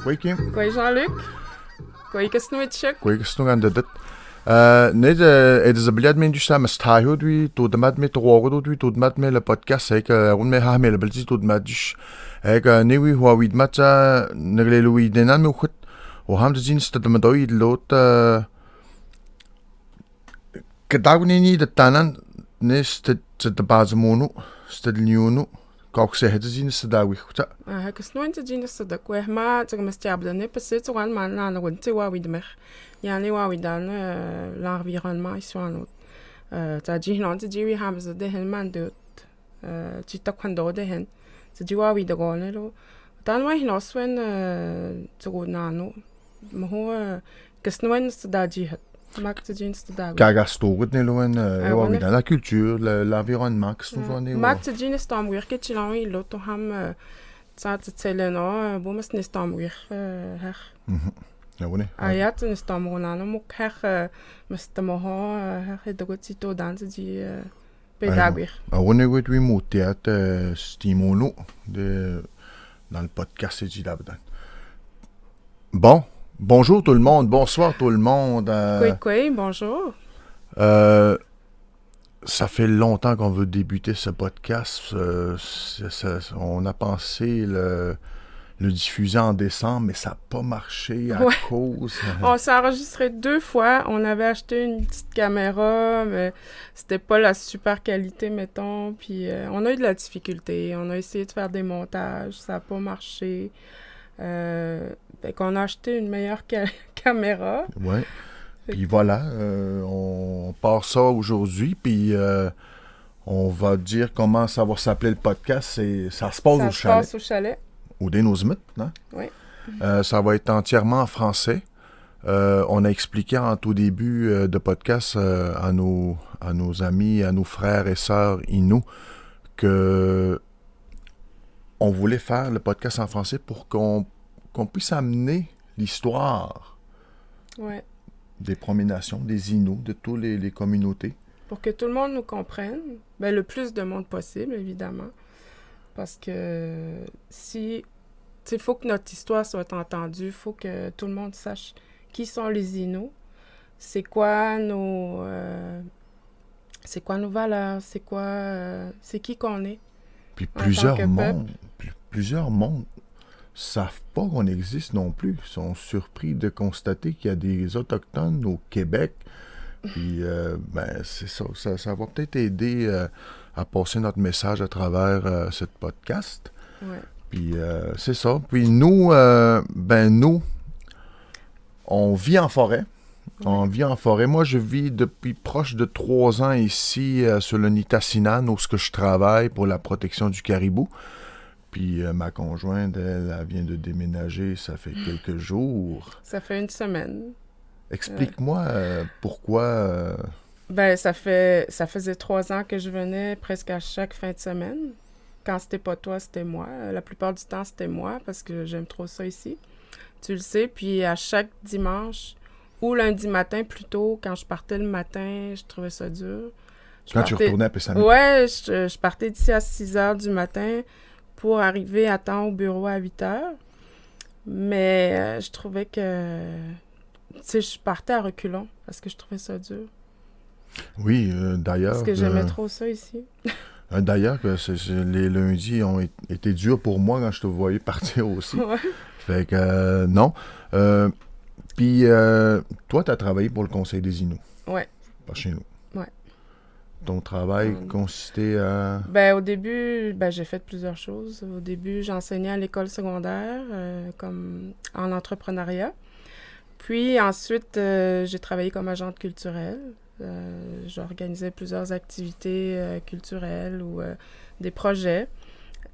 Hoi Kim. Hoi Jean-Luc. Hoi Kasnuitschuk. Hoi Kasnugandadat. Ned Elisabeth men du samme stahio du dodmat med drogo du dodmat med le podcast ek rund med har med belti dodmat dis ek newi ho wid mata neglelu denan me khut og ham det sinste de madoi lot kedagni de tanan nest de bazamono stedniuno Kok het zien is daar weer goed. Kasnuint zien is dat ik maar zeg maar stable ne pas c'est souvent man na rond te wa wid mer. Ja ne wa wid dan l'environnement ici en autre. Ta ji non te ji ham ze de hen man de ji ta kwando de hen. Ze ji wa wid de gone lo. Dan wa hino swen te go na no. Ma ho kasnuint is da ji het. Gagastoret neloen la culture, l'environnement, qu'est-ce qu'on voit Max Jean Stormwir que tu l'as eu l'autre ham ça te telle no bon mas Stormwir her. Ja wone. Ayat ne Stormrona no mok her mas tamo her de gotito dans di pédagogir. Wone gut wi motiat stimono de dans le podcast c'est d'abord. Bon. Bonjour tout le monde, bonsoir tout le monde. Bonjour. Ça fait longtemps qu'on veut débuter ce podcast. On a pensé le diffuser en décembre, mais ça n'a pas marché à cause... On s'est enregistré 2 fois. On avait acheté une petite caméra, mais c'était pas la super qualité, mettons. Puis on a eu de la difficulté. On a essayé de faire des montages, ça n'a pas marché. Fait qu'on a acheté une meilleure caméra. Ouais. Puis voilà, on part ça aujourd'hui, puis on va dire comment ça va s'appeler le podcast. Ça se passe au chalet. Ça se passe au chalet. Au Denosmith, non? Oui. Ça va être entièrement en français. On a expliqué en tout début de podcast à nos amis, à nos frères et sœurs Inuits que on voulait faire le podcast en français pour qu'on puisse amener l'histoire des Premières Nations, des Inuits, de toutes les communautés. Pour que tout le monde nous comprenne, ben, le plus de monde possible, évidemment. Parce que il faut que notre histoire soit entendue, il faut que tout le monde sache qui sont les Inuits, c'est quoi nos valeurs, c'est qui qu'on est. Puis plusieurs mondes savent pas qu'on existe non plus. Ils sont surpris de constater qu'il y a des Autochtones au Québec. Puis, c'est ça. Ça va peut-être aider à passer notre message à travers ce podcast. Ouais. Puis, c'est ça. Puis, nous, on vit en forêt. Ouais. On vit en forêt. Moi, je vis depuis proche de 3 ans ici sur le Nitassinan, où je travaille pour la protection du caribou. Puis ma conjointe, elle vient de déménager, ça fait quelques jours. Ça fait 1 semaine. Explique-moi pourquoi... ça faisait 3 ans que je venais presque à chaque fin de semaine. Quand c'était pas toi, c'était moi. La plupart du temps, c'était moi parce que j'aime trop ça ici. Tu le sais. Puis à chaque dimanche ou lundi matin plutôt, quand je partais le matin, je trouvais ça dur. Tu retournais à Pessamit? Ouais, je partais d'ici à 6 heures du matin pour arriver à temps au bureau à 8 heures. Mais je trouvais que... je partais à reculons parce que je trouvais ça dur. Oui, d'ailleurs... Parce que j'aimais trop ça ici. D'ailleurs, les lundis ont été durs pour moi quand je te voyais partir aussi. Ouais. Fait que non. Puis, toi, tu as travaillé pour le Conseil des Inuits. Ouais. Pas chez nous. Ouais. Ton travail consistait à... Au début, j'ai fait plusieurs choses. Au début, j'enseignais à l'école secondaire, comme en entrepreneuriat. Puis ensuite, j'ai travaillé comme agente culturelle. J'organisais plusieurs activités culturelles ou des projets.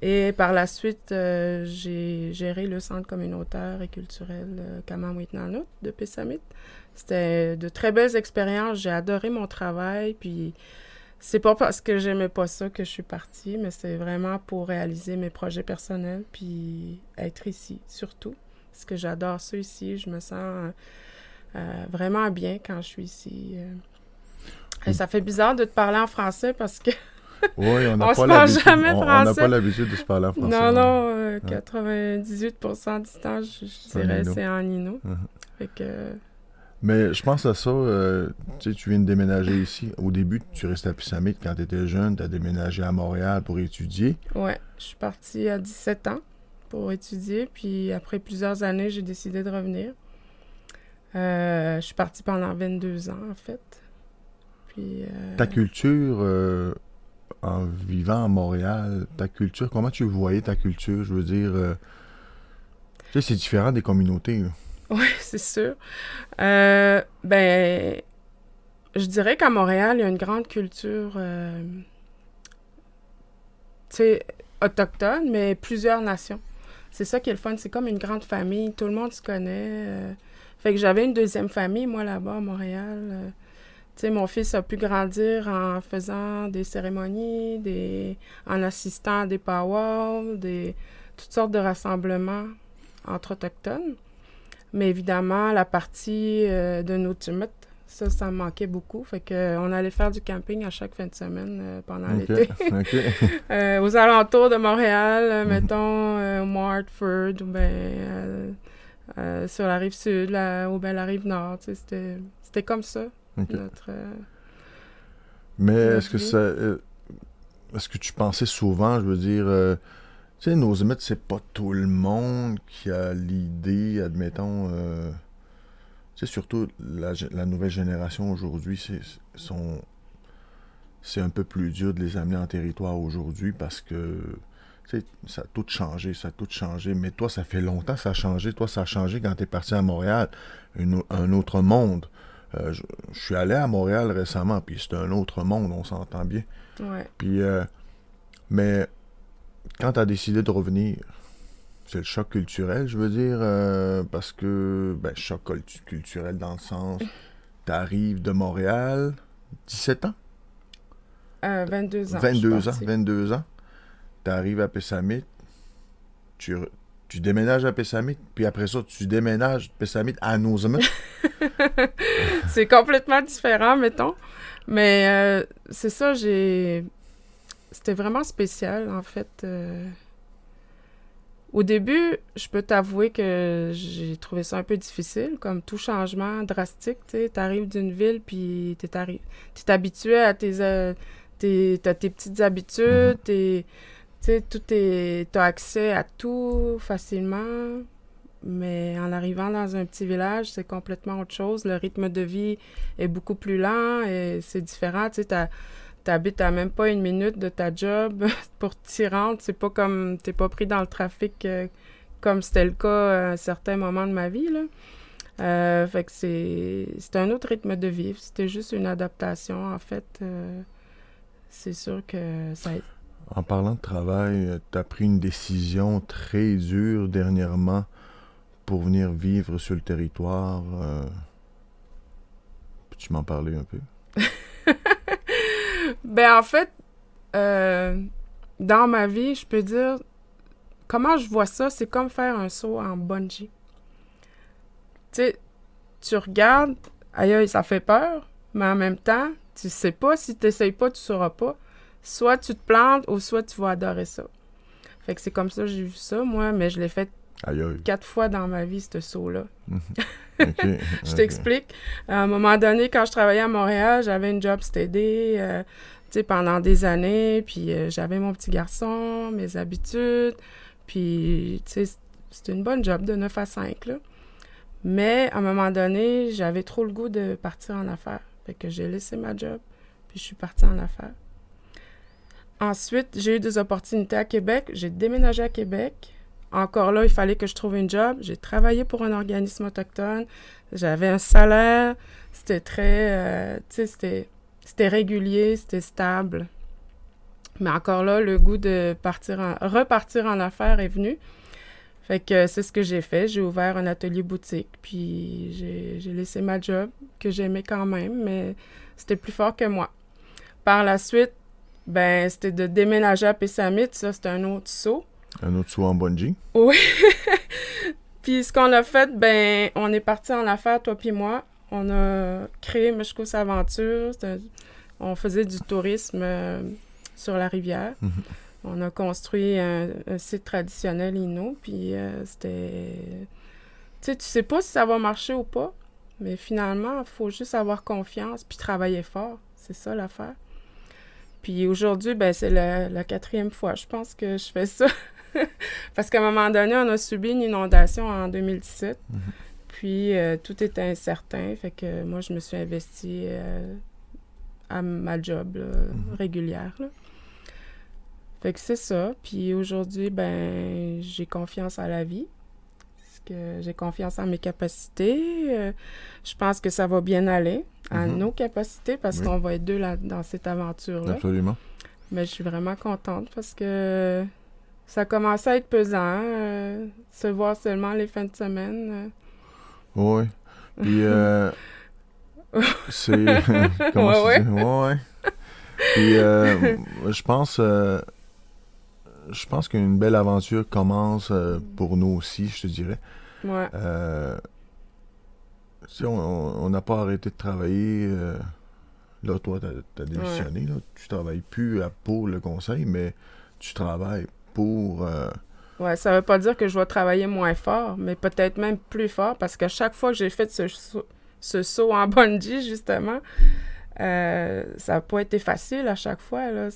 Et par la suite, j'ai géré le centre communautaire et culturel Kamamwit-Nanut de Pessamit. C'était de très belles expériences. J'ai adoré mon travail. Puis c'est pas parce que j'aimais pas ça que je suis partie, mais c'est vraiment pour réaliser mes projets personnels puis être ici, surtout. Parce que j'adore ça ici. Je me sens vraiment bien quand je suis ici. Et ça fait bizarre de te parler en français parce que Oui, on n'a On se pas parle l'habitude. jamais On n'a français. pas l'habitude de se parler en français. Non, ouais. non, Ouais. 98% du temps, je En dirais Inuit. c'est en Innu. Mhm. Fait que, Mais je pense à ça, tu sais, tu viens de déménager ici. Au début, tu restais à Pissamit quand tu étais jeune, tu as déménagé à Montréal pour étudier. ouais, je suis partie à 17 ans pour étudier, puis après plusieurs années, j'ai décidé de revenir. Je suis partie pendant 22 ans, en fait. Puis, Ta culture, en vivant à Montréal, ta culture, comment tu voyais ta culture? Je veux dire, tu sais, c'est différent des communautés, là. ouais, c'est sûr. Ben, je dirais qu'à Montréal, il y a une grande culture, tu sais, autochtone, mais plusieurs nations. C'est ça qui est le fun. C'est comme une grande famille. Tout le monde se connaît. Fait que j'avais une deuxième famille, moi, là-bas, à Montréal. Tu sais, mon fils a pu grandir en faisant des cérémonies, en assistant à des powwows, toutes sortes de rassemblements entre autochtones. Mais évidemment, la partie de nos Tumut, ça me manquait beaucoup. Fait que, on allait faire du camping à chaque fin de semaine pendant OK, l'été. OK. Aux alentours de Montréal, mettons, au Mont Hartford, ou sur la rive sud, ou bien la rive nord. Tu sais, c'était comme ça, OK. notre Mais notre vie. est-ce que tu pensais souvent, je veux dire, tu sais, nos Inuits, c'est pas tout le monde qui a l'idée, admettons, tu sais, surtout la nouvelle génération aujourd'hui, c'est un peu plus dur de les amener en territoire aujourd'hui parce que, tu sais, ça a tout changé, ça a tout changé. Mais toi, ça fait longtemps que ça a changé. Toi, ça a changé quand tu es parti à Montréal, un autre monde. Je suis allé à Montréal récemment, puis c'est un autre monde, on s'entend bien. Ouais. Puis, mais quand tu as décidé de revenir, c'est le choc culturel, je veux dire, parce que, ben, choc culturel dans le sens, t'arrives de Montréal, 17 ans? 22 ans, je suis 22 ans, partie. 22 ans. T'arrives à Pessamit, tu, tu déménages à Pessamit, puis après ça, tu déménages de Pessamit à Nausemet. C'est complètement différent, mettons. Mais c'est ça, c'était vraiment spécial, en fait. Au début, je peux t'avouer que j'ai trouvé ça un peu difficile, comme tout changement drastique, tu sais. T'arrives d'une ville, puis t'es habitué à t'as tes petites habitudes, tu sais, t'as accès à tout facilement. Mais en arrivant dans un petit village, c'est complètement autre chose. Le rythme de vie est beaucoup plus lent et c'est différent. Tu sais, t'habites à même pas une minute de ta job pour t'y rendre. C'est pas comme... T'es pas pris dans le trafic comme c'était le cas à un certain moment de ma vie, là. Fait que c'est un autre rythme de vie. C'était juste une adaptation, en fait. C'est sûr que ça... En parlant de travail, tu as pris une décision très dure dernièrement pour venir vivre sur le territoire. Peux-tu m'en parler un peu? Ben, en fait, dans ma vie, je peux dire, comment je vois ça, c'est comme faire un saut en bungee. Tu sais, tu regardes, aïe, aïe, ça fait peur, mais en même temps, tu sais pas, si tu n'essayes pas, tu sauras pas. Soit tu te plantes, ou soit tu vas adorer ça. Fait que c'est comme ça que j'ai vu ça, moi, mais je l'ai fait Aïe aïe. 4 fois dans ma vie, ce saut-là. OK. Je t'explique. À un moment donné, quand je travaillais à Montréal, j'avais une job steady, tu sais, pendant des années, puis j'avais mon petit garçon, mes habitudes, puis, tu sais, c'était une bonne job de 9 à 5, là. Mais, à un moment donné, j'avais trop le goût de partir en affaires. Fait que j'ai laissé ma job, puis je suis partie en affaires. Ensuite, j'ai eu des opportunités à Québec. J'ai déménagé à Québec. Encore là, il fallait que je trouve une job. J'ai travaillé pour un organisme autochtone. J'avais un salaire. C'était très... tu sais, c'était régulier, c'était stable. Mais encore là, le goût de repartir en affaires est venu. Fait que c'est ce que j'ai fait. J'ai ouvert un atelier boutique. Puis j'ai laissé ma job, que j'aimais quand même, mais c'était plus fort que moi. Par la suite, ben c'était de déménager à Pessamit. Ça, c'était un autre saut. Un autre saut en bungee? Oui. Puis ce qu'on a fait, ben on est parti en affaires, toi puis moi. On a créé Mishkos Aventure. On faisait du tourisme sur la rivière. Mhm. On a construit un site traditionnel Innu, puis c'était... Tu sais, tu sais pas si ça va marcher ou pas, mais finalement, il faut juste avoir confiance puis travailler fort. C'est ça l'affaire. Puis aujourd'hui, ben c'est la 4e fois, je pense que je fais ça. Parce qu'à un moment donné, on a subi une inondation en 2017. Mhm. Puis tout était incertain. Fait que moi, je me suis investie à ma job là, régulière. Là. Fait que c'est ça. Puis aujourd'hui, ben j'ai confiance à la vie. Parce que j'ai confiance en mes capacités. Je pense que ça va bien aller, à nos capacités, parce qu'on va être deux là, dans cette aventure-là. Absolument. Mais je suis vraiment contente parce que ça commence à être pesant, se voir seulement les fins de semaine. Oui. Puis, c'est... Comment Ouais, tu dis? Ouais. Puis, je pense qu'une belle aventure commence pour nous aussi, je te dirais. Ouais. Si on n'a pas arrêté de travailler. Là, toi, t'as démissionné. Là. Tu travailles plus pour le conseil, mais tu travailles pour... Ouais, ça veut pas dire que je vais travailler moins fort, mais peut-être même plus fort, parce que chaque fois que j'ai fait ce saut en bungee, justement, ça n'a pas été facile à chaque fois. Là.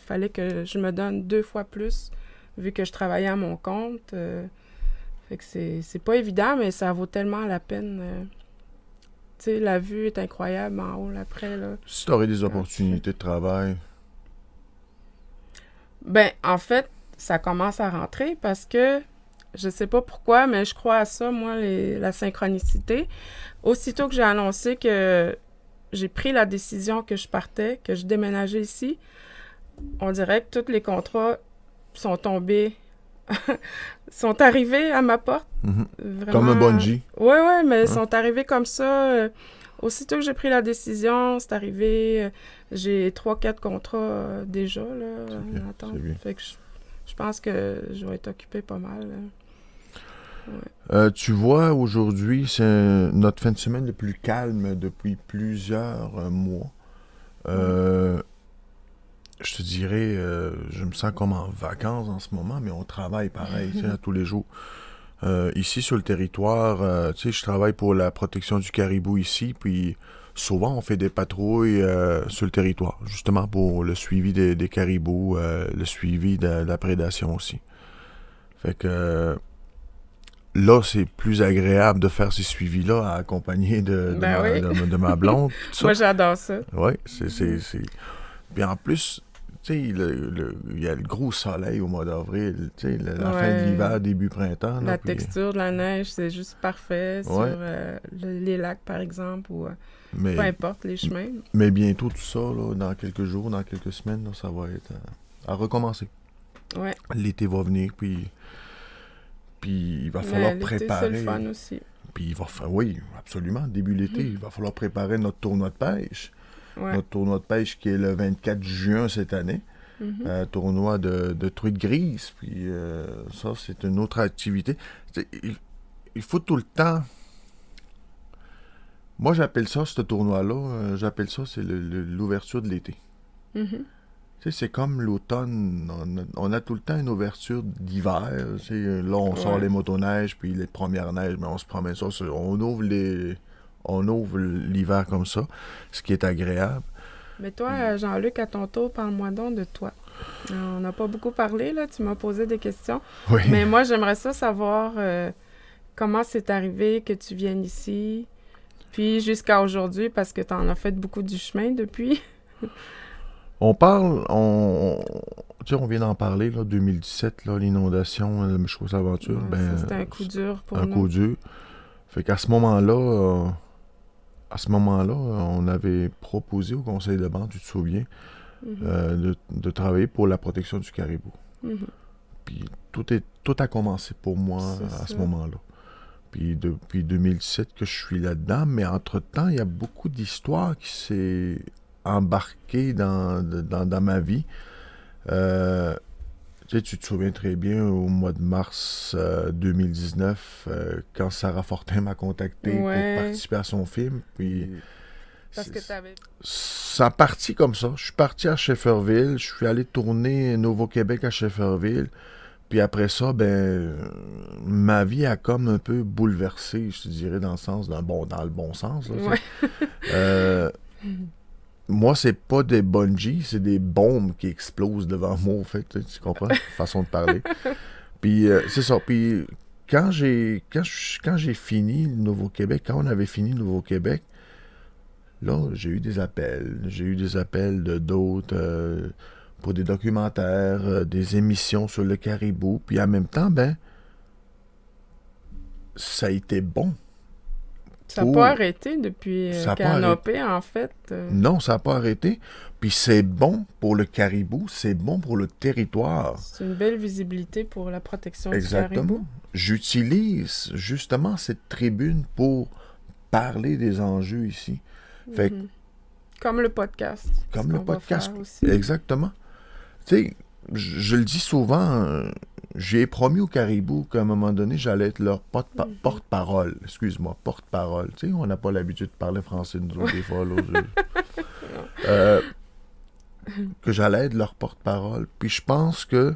Fallait que je me donne 2 fois plus, vu que je travaillais à mon compte. Fait que c'est pas évident, mais ça vaut tellement la peine. Tu sais, la vue est incroyable en haut, après, là. Si tu aurais des opportunités de travail... Ben, en fait, ça commence à rentrer parce que, je sais pas pourquoi, mais je crois à ça, moi, la synchronicité. Aussitôt que j'ai annoncé que j'ai pris la décision que je partais, que je déménageais ici, on dirait que tous les contrats sont tombés, sont arrivés à ma porte. Vraiment... Comme un bungee. Oui, mais ils sont arrivés comme ça. Aussitôt que j'ai pris la décision, c'est arrivé. J'ai 3-4 contrats déjà, là, en attente. Fait que je pense que je vais être occupée pas mal. Ouais. Tu vois, aujourd'hui, c'est notre fin de semaine le plus calme depuis plusieurs mois. Je te dirais, je me sens comme en vacances en ce moment, mais on travaille pareil, tu sais, tous les jours. Ici, sur le territoire, tu sais, je travaille pour la protection du caribou ici, puis souvent, on fait des patrouilles sur le territoire, justement pour le suivi des caribous, le suivi de la prédation aussi. Fait que là, c'est plus agréable de faire ces suivis-là, accompagné de ma blonde. Moi, j'adore ça. Oui, c'est... Puis en plus, tu sais, il y a le gros soleil au mois d'avril, tu sais, la fin de l'hiver, début printemps. La texture de la neige, c'est juste parfait sur les lacs, par exemple, ou peu importe, les chemins. Mais bientôt, tout ça, là, dans quelques jours, dans quelques semaines, là, ça va être à recommencer. Ouais. L'été va venir, puis il va falloir préparer. C'est le fun aussi. Puis oui, absolument, début de l'été, il va falloir préparer notre tournoi de pêche. Ouais. Notre tournoi de pêche qui est le 24 juin cette année. Tournoi de truites grises. Puis ça, c'est une autre activité. Il faut tout le temps... Moi, j'appelle ça, ce tournoi-là, c'est l'ouverture de l'été. Tu sais, c'est comme l'automne. On a tout le temps une ouverture d'hiver. Tu sais, là, on sort les motoneiges, puis les premières neiges, mais on se promène ça. On ouvre l'hiver comme ça, ce qui est agréable. Mais toi, Jean-Luc, à ton tour, parle-moi donc de toi. On n'a pas beaucoup parlé, là. Tu m'as posé des questions. Oui. Mais moi, j'aimerais ça savoir comment c'est arrivé que tu viennes ici, puis jusqu'à aujourd'hui, parce que tu en as fait beaucoup du chemin depuis. On vient d'en parler, là, 2017, là, l'inondation, la Michos Aventure. C'était un coup dur pour nous. Un coup dur. Fait qu'à ce moment-là, on avait proposé au conseil de banque, tu te souviens, de travailler pour la protection du caribou. Puis tout a commencé pour moi à ce moment-là. Puis depuis 2017 que je suis là-dedans, mais entre-temps, il y a beaucoup d'histoires qui s'est embarquées dans ma vie. Tu te souviens très bien, au mois de mars 2019, quand Sarah Fortin m'a contacté pour participer à son film, puis Parce que tu avais... Ça a parti comme ça. Je suis parti à Shefferville, je suis allé tourner Nouveau-Québec à Shefferville. Puis après ça, ben, ma vie a comme un peu bouleversé, je te dirais, dans le sens, dans le bon sens. Là, Ouais. Moi, c'est pas des bungees, c'est des bombes qui explosent devant moi, en fait. Tu comprends? Façon de parler. Puis c'est ça. Puis quand j'ai fini le Nouveau-Québec, quand on avait fini le Nouveau-Québec, là, j'ai eu des appels. J'ai eu des appels de d'autres pour des documentaires, des émissions sur le caribou. Puis en même temps, ben, ça a été bon. Ça n'a pas arrêté depuis Ça a pas Canopée, en fait. Non, ça n'a pas arrêté. Puis c'est bon pour le caribou, c'est bon pour le territoire. C'est une belle visibilité pour la protection Exactement. du caribou. J'utilise justement cette tribune pour parler des enjeux ici. Fait que, Comme le podcast. comme le podcast. Aussi. Exactement. Tu sais, je le dis souvent, j'ai promis au caribou qu'à un moment donné, j'allais être leur porte-parole. Excuse-moi, porte-parole. Tu sais, on n'a pas l'habitude de parler français, nous autres, des fois. Là, que j'allais être leur porte-parole. Puis je pense que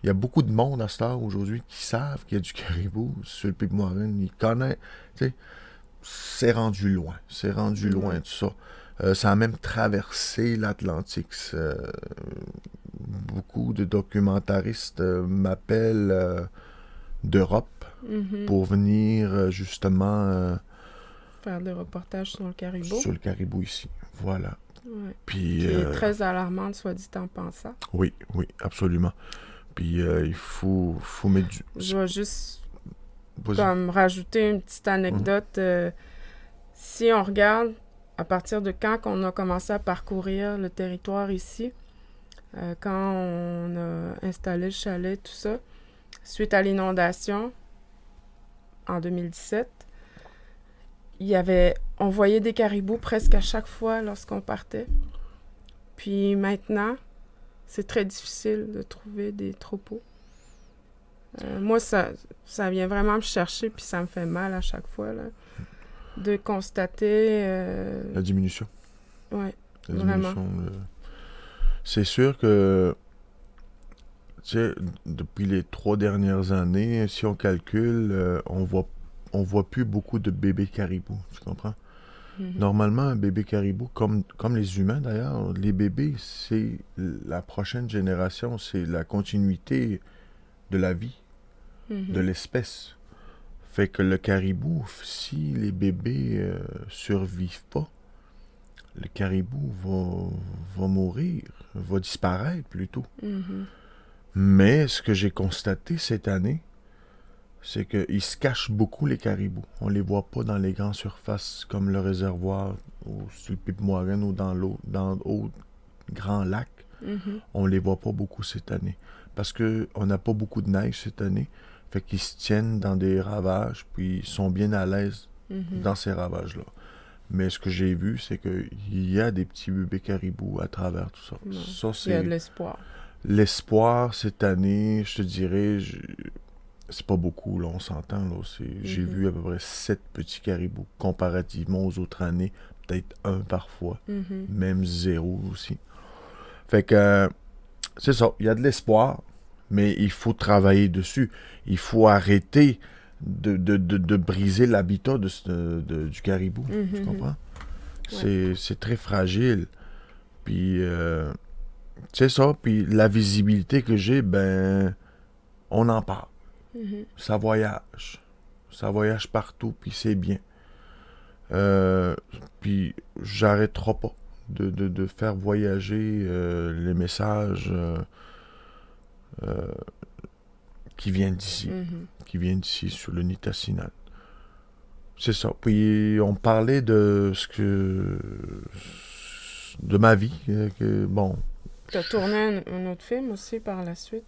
il y a beaucoup de monde à cette heure aujourd'hui qui savent qu'il y a du caribou sur le Pic-Morin. Ils connaissent. Tu sais, c'est rendu loin. C'est rendu loin de ça. Ça a même traversé l'Atlantique. Beaucoup de documentaristes m'appellent d'Europe pour venir justement faire des reportages sur le caribou. Sur le caribou ici. Voilà. Ouais. Puis, qui est très alarmante, soit dit en pensant. Oui, oui, absolument. Puis il faut mettre du... Je vais juste comme rajouter une petite anecdote. Si on regarde à partir de quand on a commencé à parcourir le territoire ici, quand on a installé le chalet, tout ça, suite à l'inondation en 2017, on voyait des caribous presque à chaque fois lorsqu'on partait. Puis maintenant, c'est très difficile de trouver des troupeaux. Moi, ça vient vraiment me chercher, puis ça me fait mal à chaque fois, là, de constater... La diminution. Oui, vraiment. C'est sûr que, tu sais, depuis les 3 dernières années, si on calcule, on voit plus beaucoup de bébés caribous, tu comprends? Normalement, un bébé caribou, comme les humains d'ailleurs, les bébés, c'est la prochaine génération, c'est la continuité de la vie, de l'espèce. Fait que le caribou, si les bébés survivent pas, le caribou va mourir, va disparaître plutôt. Mais ce que j'ai constaté cette année, c'est qu'ils se cachent beaucoup, les caribous. On les voit pas dans les grandes surfaces comme le réservoir sur le Pic-Morin ou dans d'autres grands lacs. On les voit pas beaucoup cette année. Parce qu'on n'a pas beaucoup de neige cette année. Fait qu'ils se tiennent dans des ravages, puis ils sont bien à l'aise dans ces ravages-là. Mais ce que j'ai vu, c'est qu'il y a des petits bébés caribous à travers tout ça. Il y a de l'espoir. L'espoir, cette année, je te dirais... C'est pas beaucoup, là, on s'entend. Là. J'ai vu à peu près 7 petits caribous, comparativement aux autres années. Peut-être 1 parfois, même 0 aussi. Fait que, c'est ça, il y a de l'espoir, mais il faut travailler dessus. Il faut arrêter de briser l'habitat du caribou, tu comprends? Ouais. C'est très fragile. Puis, c'est ça, puis la visibilité que j'ai, ben, on en parle. Ça voyage partout, puis c'est bien. Puis j'arrêterai pas de faire voyager les messages qui viennent d'ici, sur le Nitassinan. C'est ça. Puis on parlait de de ma vie. Bon. Tu as tourné un autre film aussi par la suite?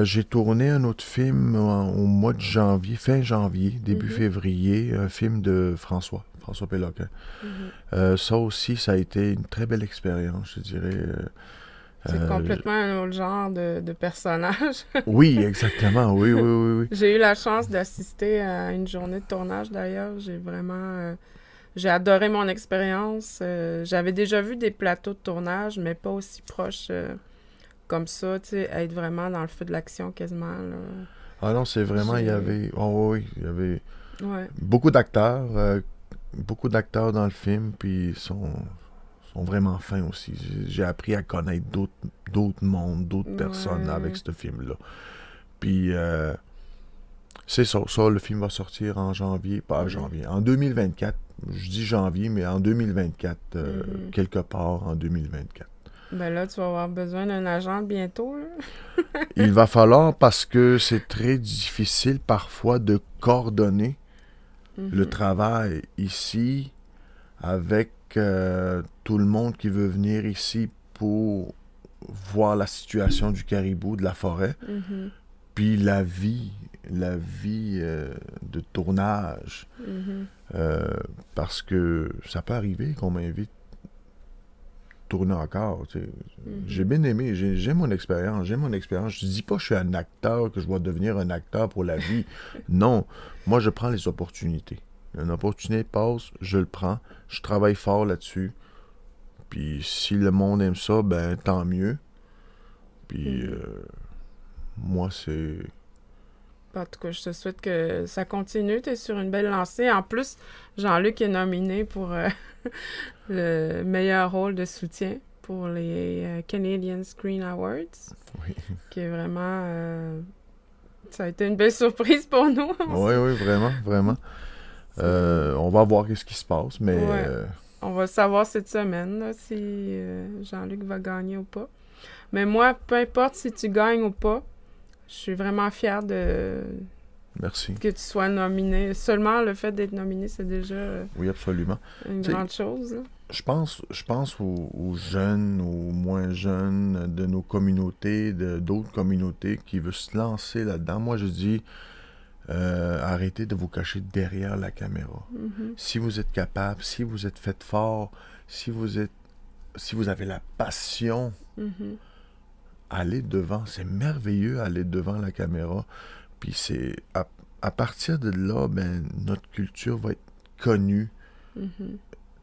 J'ai tourné un autre film au mois de janvier, fin janvier, début février, un film de François Péloquin. Ça aussi, ça a été une très belle expérience, je dirais. C'est complètement un autre genre de personnage. Oui, exactement, oui. J'ai eu la chance d'assister à une journée de tournage, d'ailleurs. J'ai vraiment j'ai adoré mon expérience. J'avais déjà vu des plateaux de tournage, mais pas aussi proches comme ça, tu sais, être vraiment dans le feu de l'action quasiment, là. Ah non, c'est vraiment, il y J'ai... avait... Oh oui, il y avait Ouais. beaucoup d'acteurs dans le film, puis sont vraiment fins aussi. J'ai appris à connaître d'autres mondes, d'autres personnes avec Ouais. ce film-là. Puis, c'est ça, le film va sortir en janvier, pas en Mhm. janvier, en 2024. Je dis janvier, mais en 2024, Mhm. quelque part en 2024. Ben là, tu vas avoir besoin d'un agent bientôt, là. Il va falloir, parce que c'est très difficile parfois de coordonner le Mhm. travail ici avec tout le monde qui veut venir ici pour voir la situation du caribou, de la forêt, Mhm. puis la vie de tournage. Mhm. Euh, Parce que ça peut arriver qu'on m'invite tourner encore. Tu sais. J'ai Mhm. bien aimé, j'ai mon expérience, Je dis pas que je suis un acteur, que je dois devenir un acteur pour la vie. Non, moi je prends les opportunités. Une opportunité passe, je le prends, je travaille fort là-dessus. Puis si le monde aime ça, ben tant mieux. Puis Mhm. moi c'est... En tout cas, je te souhaite que ça continue. Tu es sur une belle lancée. En plus, Jean-Luc est nominé pour le meilleur rôle de soutien pour les Canadian Screen Awards, Oui, qui est vraiment... ça a été une belle surprise pour nous. oui, oui, vraiment, vraiment. C'est- On va voir ce qui se passe, mais Ouais. On va savoir cette semaine là, si Jean-Luc va gagner ou pas. Mais moi, peu importe si tu gagnes ou pas, je suis vraiment fière de merci. que tu sois nominé. Seulement le fait d'être nominé, c'est déjà Oui, absolument. une Tu sais, grande chose, là. je pense aux jeunes, aux moins jeunes de nos communautés, d'autres communautés qui veulent se lancer là-dedans. Moi, je dis, arrêtez de vous cacher derrière la caméra. Mhm. Si vous êtes capable, si vous êtes fait fort, si vous avez la passion, Mhm. allez devant. C'est merveilleux aller devant la caméra. Puis c'est à partir de là, ben notre culture va être connue. Mhm.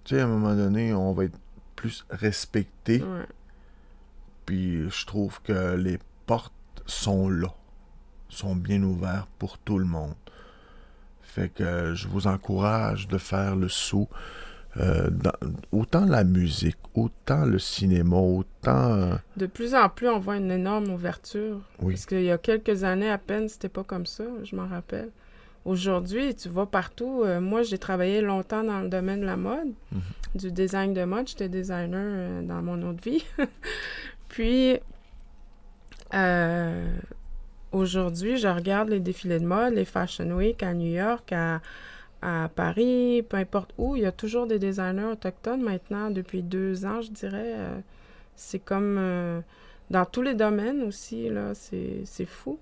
Tu sais, à un moment donné, on va être plus respecté. Ouais. Puis je trouve que les portes sont là, sont bien ouvertes pour tout le monde. Fait que je vous encourage de faire le saut. Dans, autant la musique, autant le cinéma, autant... De plus en plus, on voit une énorme ouverture. oui. Parce qu'il y a quelques années à peine, c'était pas comme ça, je m'en rappelle. Aujourd'hui, tu vas partout. Moi, j'ai travaillé longtemps dans le domaine de la mode, Mhm. du design de mode. J'étais designer dans mon autre vie. Puis, euh, aujourd'hui, je regarde les défilés de mode, les Fashion Week à New York, à Paris, peu importe où. Il y a toujours des designers autochtones maintenant, depuis 2 ans, je dirais. C'est comme dans tous les domaines aussi, là, c'est fou.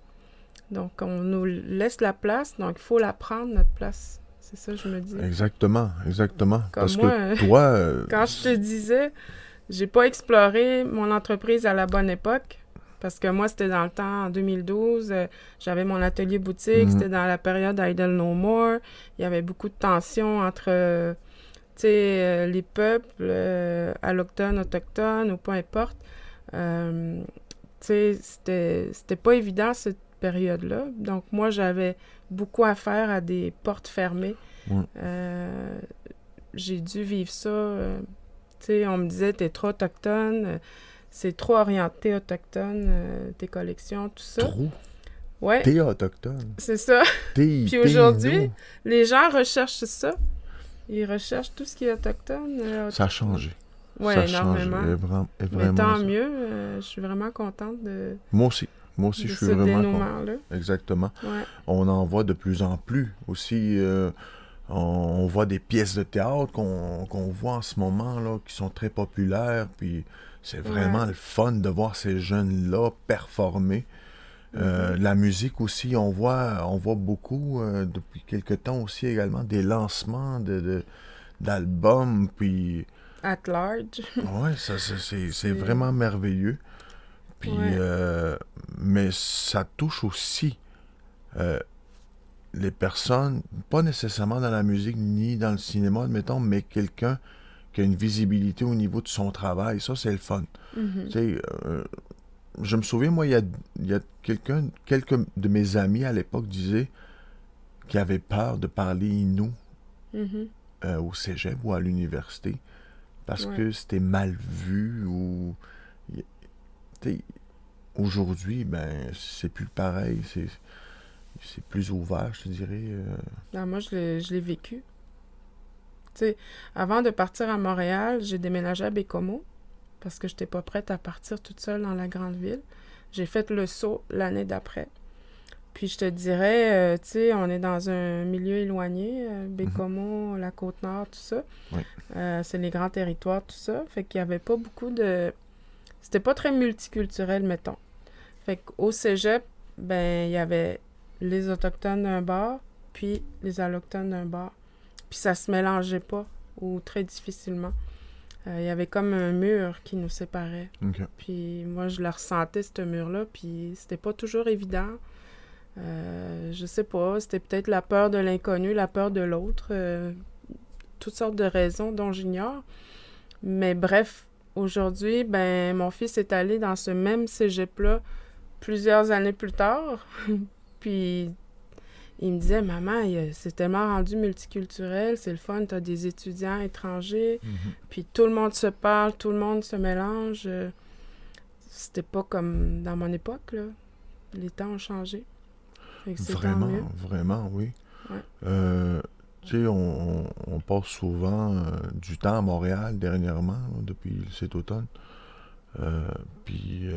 Donc, on nous laisse la place, donc il faut la prendre, notre place. C'est ça que je me dis. Exactement, exactement. Comme Parce moi, que toi, quand je te disais, j'ai pas exploré mon entreprise à la bonne époque, parce que moi, c'était dans le temps, en 2012, j'avais mon atelier boutique, mhm, c'était dans la période Idle No More. Il y avait beaucoup de tensions entre, tu sais, les peuples allochtones, autochtones, ou peu importe. Euh, tu sais, c'était pas évident cette période-là. Donc, moi, j'avais beaucoup à faire à des portes fermées. ouais. Euh, j'ai dû vivre ça. Tu sais, on me disait, t'es trop autochtone, c'est trop orienté autochtone, tes collections, tout ça. Trop. Ouais, T'es autochtone. c'est ça. Puis T'es aujourd'hui, Inuit. les gens recherchent ça. Ils recherchent tout ce qui est autochtone. Ça a changé. Ouais, Ça change. énormément. Est Mais vraiment tant ça. mieux, je suis vraiment contente Moi aussi. Moi aussi, de je ce suis vraiment content. dénouement-là. Exactement. Ouais. On en voit de plus en plus. Aussi, on voit des pièces de théâtre qu'on voit en ce moment, là, qui sont très populaires. Puis c'est vraiment Ouais. le fun de voir ces jeunes-là performer. Mhm. La musique aussi, on voit beaucoup, depuis quelque temps aussi également, des lancements d'albums. Puis, At large. ouais, c'est C'est... vraiment merveilleux. Puis, Ouais. mais ça touche aussi euh, les personnes, pas nécessairement dans la musique ni dans le cinéma, admettons, mais quelqu'un qui a une visibilité au niveau de son travail, ça, c'est le fun. Tu sais, je me souviens, moi, il y a quelques de mes amis à l'époque disaient qu'ils avaient peur de parler Innu au cégep ou à l'université parce Ouais. que c'était mal vu ou... Tu sais, aujourd'hui, ben, c'est plus pareil. C'est plus ouvert, je te dirais. Non, moi, je l'ai vécu. Tu sais, avant de partir à Montréal, j'ai déménagé à Bécomo parce que je n'étais pas prête à partir toute seule dans la grande ville. J'ai fait le saut l'année d'après. Puis je te dirais, tu sais, on est dans un milieu éloigné, Bécomo, la Côte-Nord, tout ça. Oui. C'est les grands territoires, tout ça. Fait qu'il n'y avait pas beaucoup de... C'était pas très multiculturel, mettons. Fait qu'au cégep, ben, il y avait les Autochtones d'un bord, puis les Allochtones d'un bord. Puis ça se mélangeait pas, ou très difficilement. Il y avait comme un mur qui nous séparait. OK. Puis moi, je le ressentais, ce mur-là, puis c'était pas toujours évident. Je sais pas, c'était peut-être la peur de l'inconnu, la peur de l'autre, toutes sortes de raisons dont j'ignore. Mais bref, aujourd'hui, ben, mon fils est allé dans ce même cégep-là plusieurs années plus tard. Puis il me disait, maman, c'est tellement rendu multiculturel, c'est le fun, t'as des étudiants étrangers, puis tout le monde se parle, tout le monde se mélange. C'était pas comme dans mon époque, là. Les temps ont changé. Fait que c'est tant mieux. Vraiment, oui. Ouais. Tu sais, on passe souvent du temps à Montréal dernièrement, là, depuis cet automne. Puis,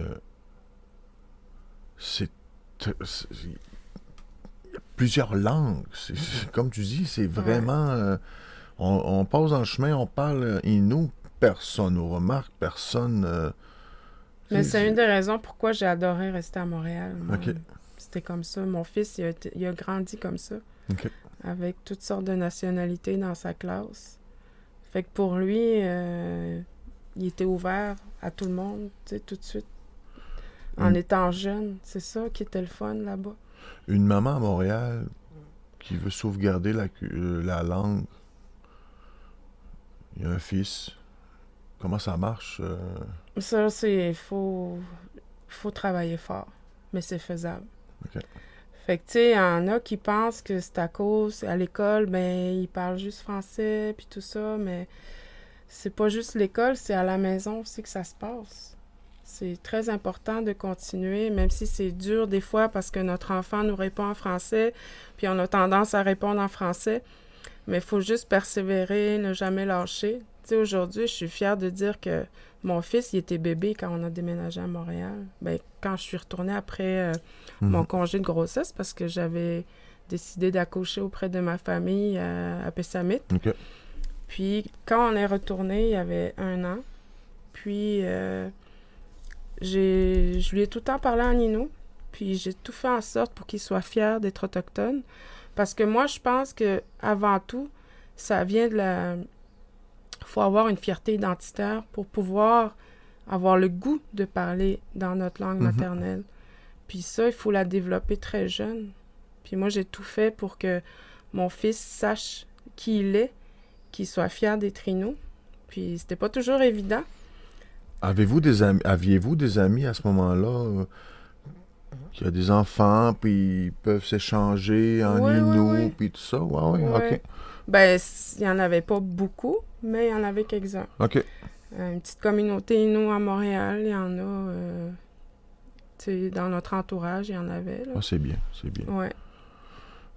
c'est... Il y a plusieurs langues. Comme tu dis, c'est vraiment... on passe dans le chemin, on parle Innu, personne nous remarque, personne... Mais c'est une des raisons pourquoi j'ai adoré rester à Montréal. Moi. OK. C'était comme ça. Mon fils, il a grandi comme ça. OK. Avec toutes sortes de nationalités dans sa classe. Fait que pour lui, il était ouvert à tout le monde, tu sais, tout de suite. En étant jeune, c'est ça qui était le fun là-bas. Une maman à Montréal qui veut sauvegarder la langue, il y a un fils. Comment ça marche? Ça, c'est... faut travailler fort, mais c'est faisable. OK. Fait que, tu sais, il y en a qui pensent que c'est à cause, à l'école, ben, ils parlent juste français, puis tout ça, mais c'est pas juste l'école, c'est à la maison aussi que ça se passe. C'est très important de continuer, même si c'est dur des fois parce que notre enfant nous répond en français, puis on a tendance à répondre en français, mais il faut juste persévérer, ne jamais lâcher. Tu sais, aujourd'hui, je suis fière de dire que mon fils, il était bébé quand on a déménagé à Montréal. Ben, quand je suis retournée après mon congé de grossesse, parce que j'avais décidé d'accoucher auprès de ma famille à Pessamit. OK. Puis, quand on est retourné, il y avait 1 an. Puis, je lui ai tout le temps parlé en Innu. Puis, j'ai tout fait en sorte pour qu'il soit fier d'être autochtone. Parce que moi, je pense que avant tout, ça vient de la... Il faut avoir une fierté identitaire pour pouvoir avoir le goût de parler dans notre langue maternelle. Puis ça, il faut la développer très jeune. Puis moi, j'ai tout fait pour que mon fils sache qui il est, qu'il soit fier d'être Innu. Puis c'était pas toujours évident. Aviez-vous des amis à ce moment-là qui a des enfants, puis ils peuvent s'échanger en Innu, puis tout ça? Ouais, OK. Ben, il y en avait pas beaucoup, mais il y en avait quelques-uns. OK. Une petite communauté Innu à Montréal, il y en a... tu sais, dans notre entourage, il y en avait. Là. Ah, c'est bien, c'est bien. Ouais.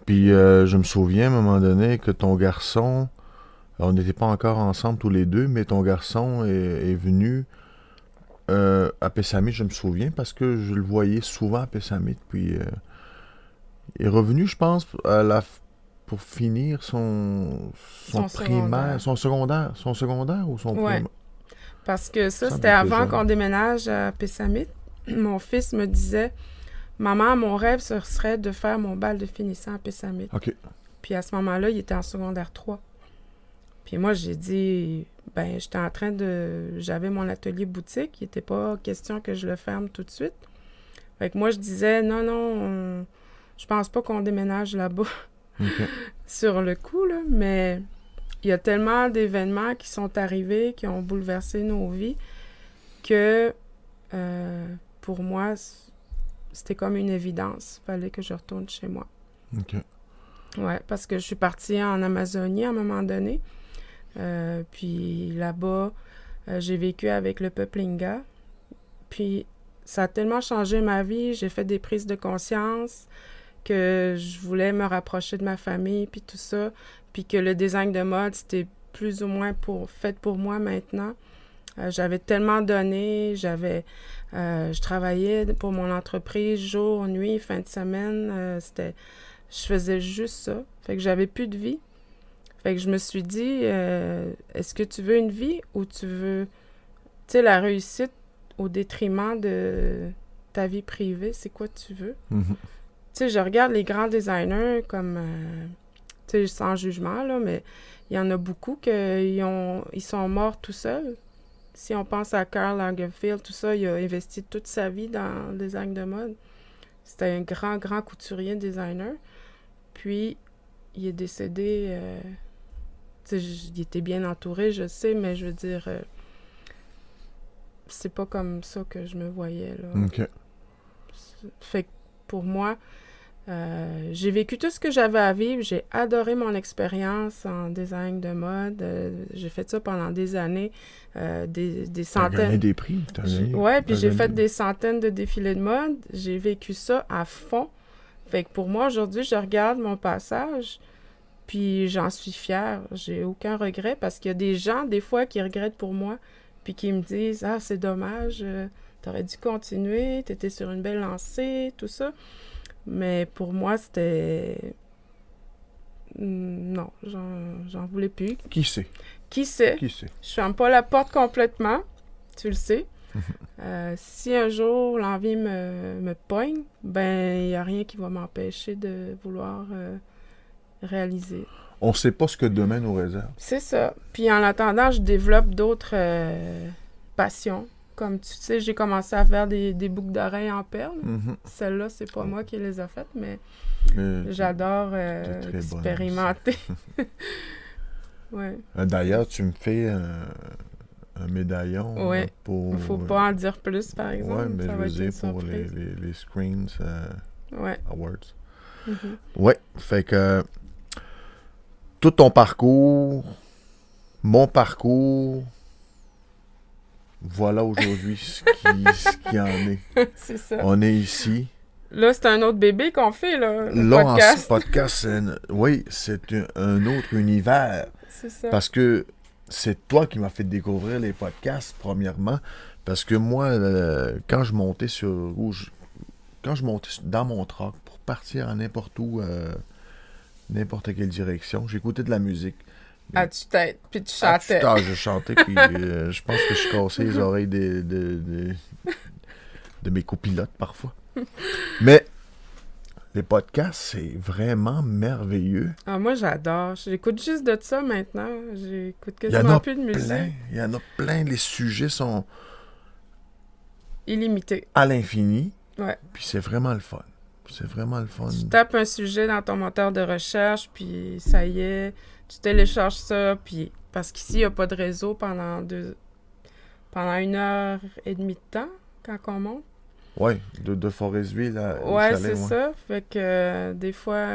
Puis je me souviens à un moment donné que ton garçon, on n'était pas encore ensemble tous les deux, mais ton garçon est venu à Pessamit, je me souviens, parce que je le voyais souvent à Pessamit, puis il est revenu, je pense, pour finir son primaire, son secondaire ou son primaire? Parce que ça, c'était avant qu'on déménage à Pessamit. Mon fils me disait, maman, mon rêve, ce serait de faire mon bal de finissant à Pessamit. OK. Puis à ce moment-là, il était en secondaire 3. Puis moi, j'ai dit, ben, j'étais en train de... J'avais mon atelier boutique, il n'était pas question que je le ferme tout de suite. Fait que moi, je disais, non, je pense pas qu'on déménage là-bas. sur le coup, là, mais il y a tellement d'événements qui sont arrivés, qui ont bouleversé nos vies, que pour moi, c'était comme une évidence. Il fallait que je retourne chez moi. OK. Ouais, parce que je suis partie en Amazonie à un moment donné. Puis là-bas, j'ai vécu avec le peuple Inga. Puis ça a tellement changé ma vie. J'ai fait des prises de conscience que je voulais me rapprocher de ma famille, puis tout ça. Puis que le design de mode, c'était plus ou moins fait pour moi maintenant. J'avais tellement donné, je travaillais pour mon entreprise jour, nuit, fin de semaine, je faisais juste ça. Fait que j'avais plus de vie. Fait que je me suis dit, est-ce que tu veux une vie ou tu veux, tu sais, la réussite au détriment de ta vie privée, c'est quoi tu veux? Mm-hmm. Tu sais, je regarde les grands designers comme, tu sais, sans jugement, là, mais il y en a beaucoup ils sont morts tout seuls. Si on pense à Karl Lagerfeld, tout ça, il a investi toute sa vie dans le design de mode. C'était un grand, grand couturier designer. Puis, il est décédé... il était bien entouré, je sais, mais je veux dire... c'est pas comme ça que je me voyais, là. OK. Fait que pour moi... j'ai vécu tout ce que j'avais à vivre. J'ai adoré mon expérience en design de mode. J'ai fait ça pendant des années, des centaines. T'as gagné des prix. Puis j'ai fait des centaines de défilés de mode. J'ai vécu ça à fond. Fait que pour moi, aujourd'hui, je regarde mon passage, puis j'en suis fière. J'ai aucun regret parce qu'il y a des gens, des fois, qui regrettent pour moi, puis qui me disent « Ah, c'est dommage, t'aurais dû continuer, t'étais sur une belle lancée, tout ça. » Mais pour moi, c'était... Non, j'en voulais plus. Qui sait? Qui sait? Je ferme pas la porte complètement, tu le sais. Si un jour l'envie me pogne, ben il n'y a rien qui va m'empêcher de vouloir réaliser. On sait pas ce que demain nous réserve. C'est ça. Puis en attendant, je développe d'autres passions. Comme tu sais, j'ai commencé à faire des boucles d'oreilles en perles. Mm-hmm. Celles-là, c'est pas moi qui les ai faites, mais j'adore expérimenter. Ouais. D'ailleurs, tu me fais un médaillon pour... Il faut pas en dire plus, par exemple. Oui, mais ça je va veux être dire une pour les Screens Awards. Mm-hmm. Oui, fait que tout ton parcours, mon parcours... Voilà aujourd'hui ce qui en est. C'est ça. On est ici. Là, c'est un autre bébé qu'on fait, là, le podcast. Podcast, c'est un autre univers. C'est ça. Parce que c'est toi qui m'as fait découvrir les podcasts, premièrement. Parce que moi, quand je montais dans mon truck pour partir à n'importe où, n'importe quelle direction, j'écoutais de la musique. À tue-tête, puis tu chantais. Je chantais, puis je pense que je cassais les oreilles de mes copilotes parfois. Mais les podcasts, c'est vraiment merveilleux. Ah, moi, j'adore. J'écoute juste de ça maintenant. J'écoute quasiment plus de musique. Il y en a plein. Les sujets sont... illimités. À l'infini. Ouais. Puis c'est vraiment le fun. C'est vraiment le fun. Tu tapes un sujet dans ton moteur de recherche, puis ça y est... Tu télécharges ça, puis parce qu'ici, il n'y a pas de réseau pendant 1h30 de temps, quand on monte. Oui, de Forestville à Ouais, c'est ça. Fait que des fois,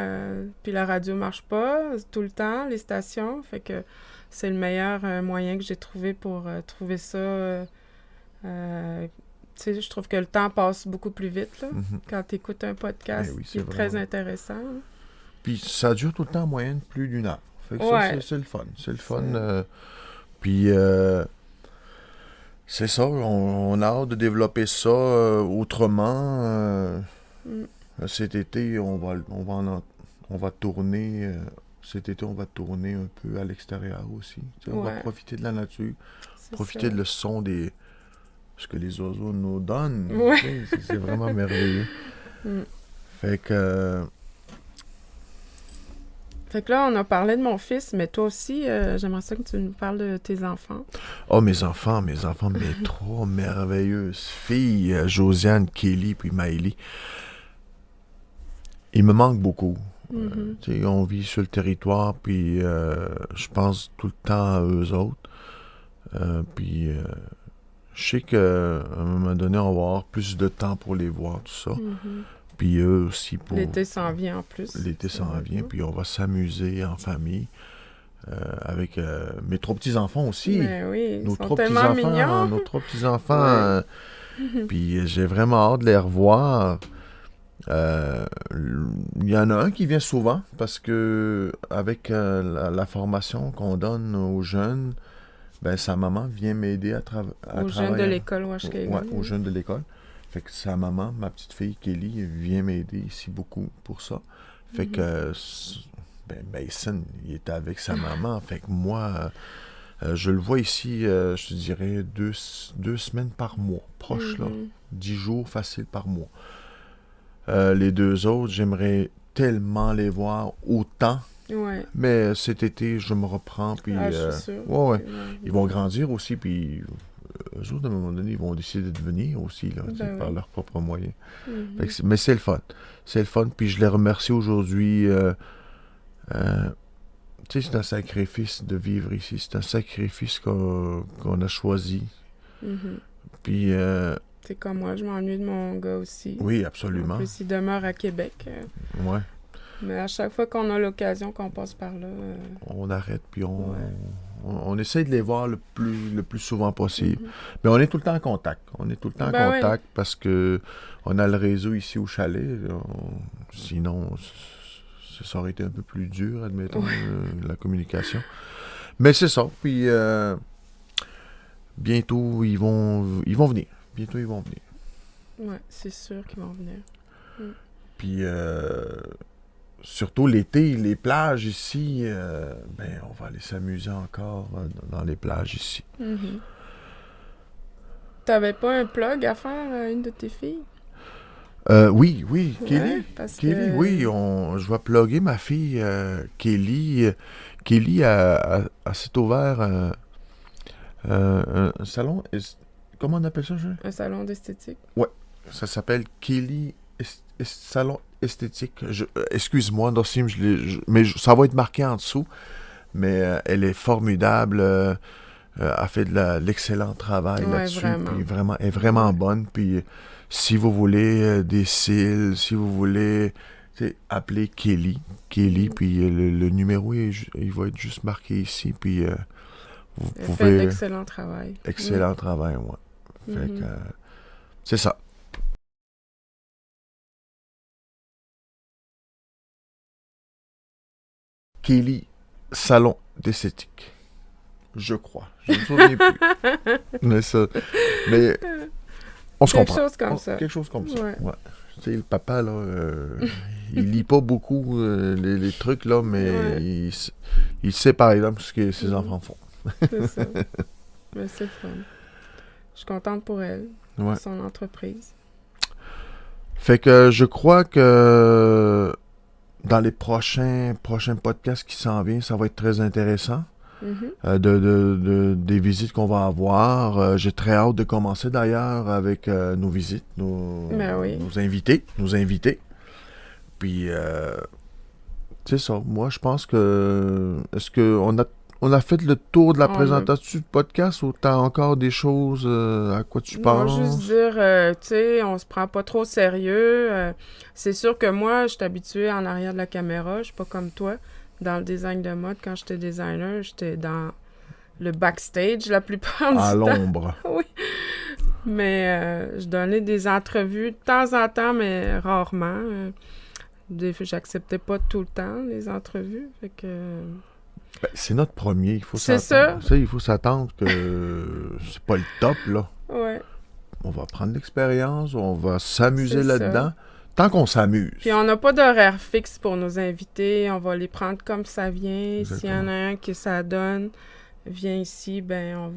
puis la radio marche pas tout le temps, les stations. Fait que c'est le meilleur moyen que j'ai trouvé pour trouver ça. Tu sais, je trouve que le temps passe beaucoup plus vite, là, quand tu écoutes un podcast qui est très intéressant. Là. Puis ça dure tout le temps en moyenne plus d'1 heure. Fait que ça, c'est le fun. C'est le fun. Puis, c'est ça. On a hâte de développer ça autrement. Cet été, on va tourner. Cet été, on va tourner un peu à l'extérieur aussi. On va profiter de la nature. Profiter de le son ce que les oiseaux nous donnent. C'est vraiment merveilleux. Fait que... Fait que là, on a parlé de mon fils, mais toi aussi, j'aimerais ça que tu nous parles de tes enfants. Oh, mes enfants, mes 3 merveilleuses filles, Josiane, Kelly, puis Maëlie. Ils me manquent beaucoup. Tu sais, on vit sur le territoire, puis je pense tout le temps à eux autres. Puis je sais qu'à un moment donné, on va avoir plus de temps pour les voir, tout ça. Puis eux aussi pour... L'été s'en vient en plus. L'été s'en vient, puis on va s'amuser en famille. Avec mes 3 petits-enfants aussi. Ben oui, ils nos sont 3 tellement petits-enfants, mignons. nos 3 petits-enfants. Puis j'ai vraiment hâte de les revoir. Il y en a un qui vient souvent parce que avec la formation qu'on donne aux jeunes, ben sa maman vient m'aider à travailler. Aux jeunes de l'école Washkagin. Ouais, aux jeunes de l'école. Fait que sa maman, ma petite fille Kelly, vient m'aider ici beaucoup pour ça. Fait que ben Mason, il était avec sa maman. Fait que moi, je le vois ici, je te dirais 2 semaines par mois, proche là. 10 jours facile par mois. Les 2 autres, j'aimerais tellement les voir autant. Ouais. Mais cet été, je me reprends. Puis, je suis sûre. ouais. Ils vont grandir aussi. Puis, eux autres, à un moment donné, ils vont décider de venir aussi, là, par leurs propres moyens. Mais c'est le fun. C'est le fun. Puis, je les remercie aujourd'hui. Tu sais, c'est un sacrifice de vivre ici. C'est un sacrifice qu'on a choisi. Puis... c'est comme moi, je m'ennuie de mon gars aussi. Oui, absolument. En plus, il demeure à Québec. Ouais. Mais à chaque fois qu'on a l'occasion, qu'on passe par là... on arrête, puis on essaie de les voir le plus souvent possible. Mais on est tout le temps en contact. On est tout le temps en contact parce que on a le réseau ici au chalet. Sinon, ça aurait été un peu plus dur, admettons, la communication. Mais c'est ça. Puis bientôt, ils vont venir. Bientôt, ils vont venir. Ouais, c'est sûr qu'ils vont venir. Puis, surtout l'été, les plages ici, ben, on va aller s'amuser encore dans les plages ici. T'avais pas un plug à faire à une de tes filles? Oui, Kelly. Kelly, oui, je vais plugger ma fille, Kelly. Kelly s'est ouvert un salon... Comment on appelle ça, Jean? Un salon d'esthétique. Ouais, ça s'appelle Kelly Salon Esthétique. Excuse-moi, Dorcim, mais ça va être marqué en dessous. Mais elle est formidable. A fait de l'excellent travail là-dessus. Vraiment. Puis vraiment, elle est vraiment bonne. Puis si vous voulez des cils, si vous voulez, appelez Kelly. Puis le numéro, il va être juste marqué ici. Puis vous elle pouvez... fait d'excellent travail. Excellent travail, ouais. Fait que, c'est ça. Kelly, salon d'esthétique. Je crois. Je ne me souviens plus. Mais on se comprend. Quelque chose comme ça. Ouais. Tu sais, le papa, là, il lit pas beaucoup les trucs, là, mais il sait, par exemple, ce que ses enfants font. C'est ça. Mais c'est le fun. Je suis contente pour elle, pour son entreprise. Fait que je crois que dans les prochains podcasts qui s'en viennent, ça va être très intéressant. Des visites qu'on va avoir. J'ai très hâte de commencer d'ailleurs avec nos visites, nos invités. Puis, c'est ça. Moi, je pense que... Est-ce qu'on a fait le tour de la présentation du podcast ou t'as encore des choses à quoi tu penses? Moi, juste dire, tu sais, on se prend pas trop au sérieux. C'est sûr que moi, je suis habituée en arrière de la caméra. Je suis pas comme toi. Dans le design de mode, quand j'étais designer, j'étais dans le backstage la plupart du temps. À l'ombre. Oui. Mais je donnais des entrevues de temps en temps, mais rarement. J'acceptais pas tout le temps les entrevues. Fait que... Ben, c'est notre premier, il faut s'attendre. C'est ça. Il faut s'attendre que c'est pas le top, là. Ouais. On va prendre l'expérience, on va s'amuser là-dedans. Tant qu'on s'amuse. Puis on n'a pas d'horaire fixe pour nos invités. On va les prendre comme ça vient. S'il y en a un qui ça donne, vient ici, ben on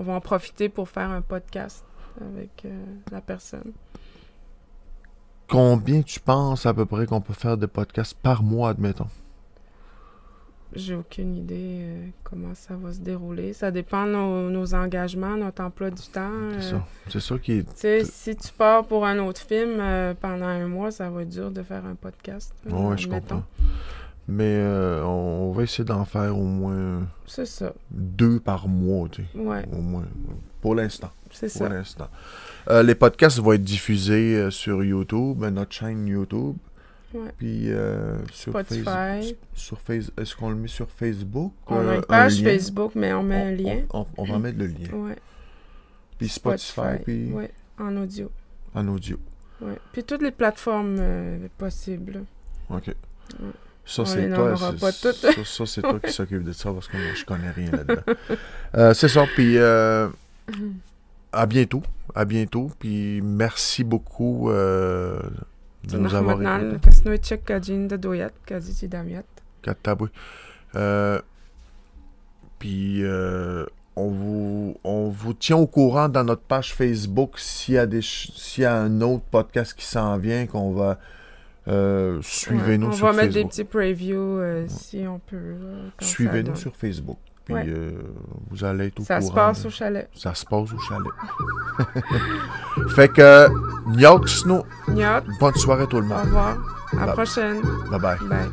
va en profiter pour faire un podcast avec la personne. Combien tu penses à peu près qu'on peut faire de podcasts par mois, admettons? J'ai aucune idée comment ça va se dérouler. Ça dépend de nos engagements, notre emploi du temps. C'est ça qui est... Tu sais, si tu pars pour un autre film pendant 1 mois, ça va être dur de faire un podcast. Oui, je comprends. Mais on va essayer d'en faire au moins... C'est ça. 2 par mois, tu sais. Ouais. Au moins. Pour l'instant. C'est ça. Pour l'instant. Les podcasts vont être diffusés sur YouTube, notre chaîne YouTube. Ouais. Puis sur Spotify. Est-ce qu'on le met sur Facebook? On a une page Facebook, mais on met un lien. On va mettre le lien. Ouais. Puis Spotify. Puis... Oui, en audio. En audio. Oui. Puis toutes les plateformes possibles. OK. Ouais. Ça, c'est toi. Ça, c'est toi qui s'occupe de ça parce que moi, je connais rien là-dedans. C'est ça. Puis à bientôt. À bientôt. Puis merci beaucoup de nous avoir écoutés. Puis on vous tient au courant dans notre page Facebook s'il y a un autre podcast qui s'en vient qu'on va suivez-nous sur Facebook. On va mettre des petits previews si on peut. Suivez-nous sur Facebook. Puis vous allez être au courant. Ça se passe au chalet. Ça se passe au chalet. Fait que, Nyot, bonne soirée tout le monde. Au revoir. À la prochaine. Bye bye. Bye.